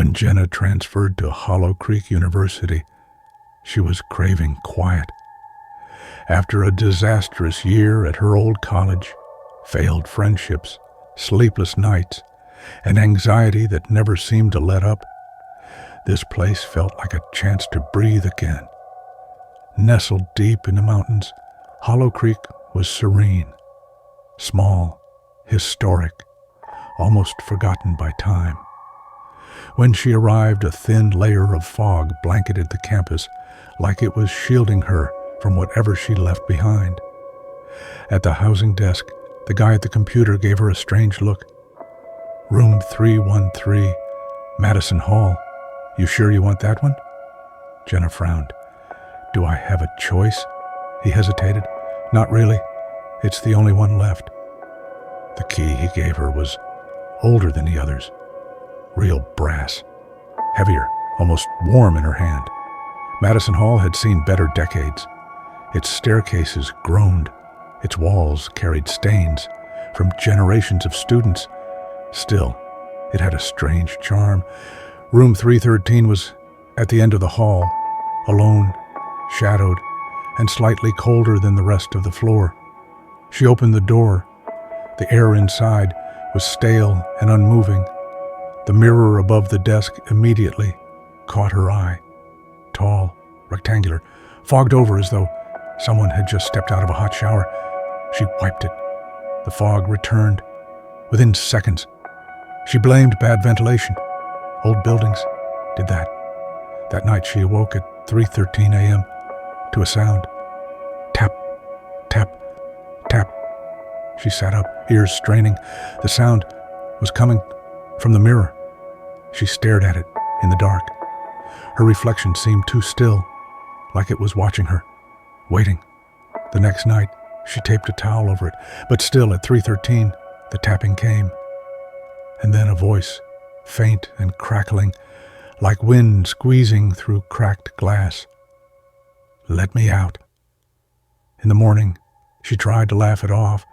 When Jenna transferred to Hollow Creek University, she was craving quiet. After a disastrous year at her old college, failed friendships, sleepless nights, and anxiety that never seemed to let up, this place felt like a chance to breathe again. Nestled deep in the mountains, Hollow Creek was serene, small, historic, almost forgotten by time. When she arrived, a thin layer of fog blanketed the campus like it was shielding her from whatever she left behind. At the housing desk, the guy at the computer gave her a strange look. "Room 313, Madison Hall. You sure you want that one?" Jenna frowned. "Do I have a choice?" He hesitated. "Not really. It's the only one left." The key he gave her was older than the others. Real brass. Heavier, almost warm in her hand. Madison Hall had seen better decades. Its staircases groaned. Its walls carried stains from generations of students. Still, it had a strange charm. Room 313 was at the end of the hall, alone, shadowed, and slightly colder than the rest of the floor. She opened the door. The air inside was stale and unmoving. The mirror above the desk immediately caught her eye. Tall, rectangular, fogged over as though someone had just stepped out of a hot shower. She wiped it. The fog returned. Within seconds, she blamed bad ventilation. Old buildings did that. That night she awoke at 3:13 a.m. to a sound. Tap, tap, tap. She sat up, ears straining. The sound was coming from the mirror. She stared at it in the dark. Her reflection seemed too still, like it was watching her, waiting. The next night, she taped a towel over it, but still at 3:13, the tapping came. And then a voice, faint and crackling, like wind squeezing through cracked glass. "Let me out." In the morning, she tried to laugh it off,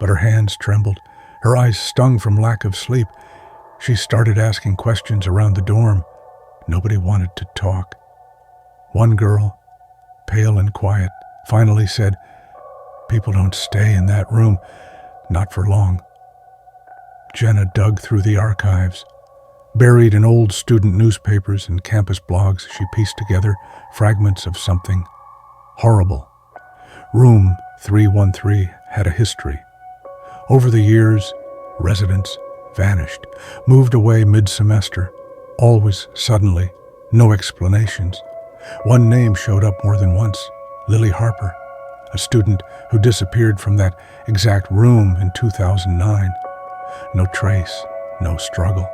but her hands trembled. Her eyes stung from lack of sleep. She started asking questions around the dorm. Nobody wanted to talk. One girl, pale and quiet, finally said, "People don't stay in that room, not for long." Jenna dug through the archives. Buried in old student newspapers and campus blogs, she pieced together fragments of something horrible. Room 313 had a history. Over the years, residents vanished, moved away mid-semester, always suddenly, no explanations. One name showed up more than once, Lily Harper, a student who disappeared from that exact room in 2009. No trace, no struggle.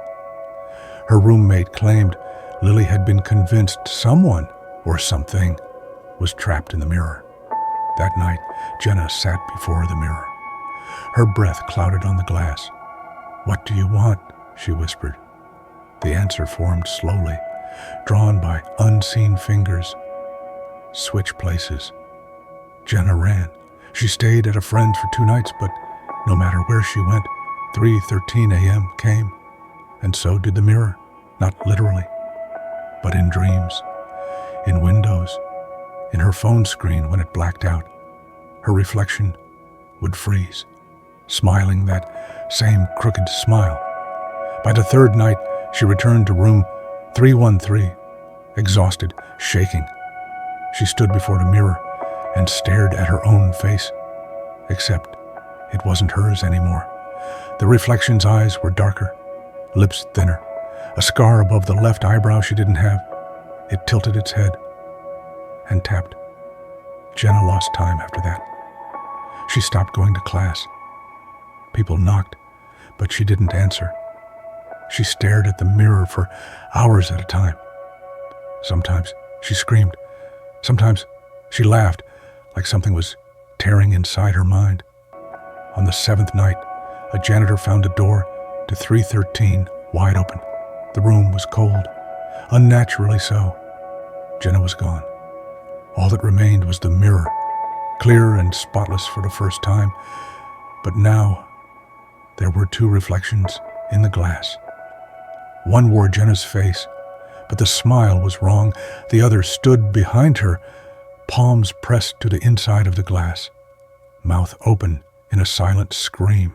Her roommate claimed Lily had been convinced someone or something was trapped in the mirror. That night, Jenna sat before the mirror. Her breath clouded on the glass. "What do you want?" she whispered. The answer formed slowly, drawn by unseen fingers. "Switch places." Jenna ran. She stayed at a friend's for 2 nights, but no matter where she went, 3:13 a.m. came. And so did the mirror, not literally, but in dreams, in windows, in her phone screen when it blacked out. Her reflection would freeze, smiling that same crooked smile. By the third night, she returned to room 313, exhausted, shaking. She stood before the mirror and stared at her own face, except it wasn't hers anymore. The reflection's eyes were darker, lips thinner, a scar above the left eyebrow she didn't have. It tilted its head and tapped. Jenna lost time after that. She stopped going to class. People knocked, but she didn't answer. She stared at the mirror for hours at a time. Sometimes she screamed. Sometimes she laughed, like something was tearing inside her mind. On the 7th night, a janitor found a door to 313 wide open. The room was cold, unnaturally so. Jenna was gone. All that remained was the mirror, clear and spotless for the first time. But now, there were 2 reflections in the glass. One wore Jenna's face, but the smile was wrong. The other stood behind her, palms pressed to the inside of the glass, mouth open in a silent scream.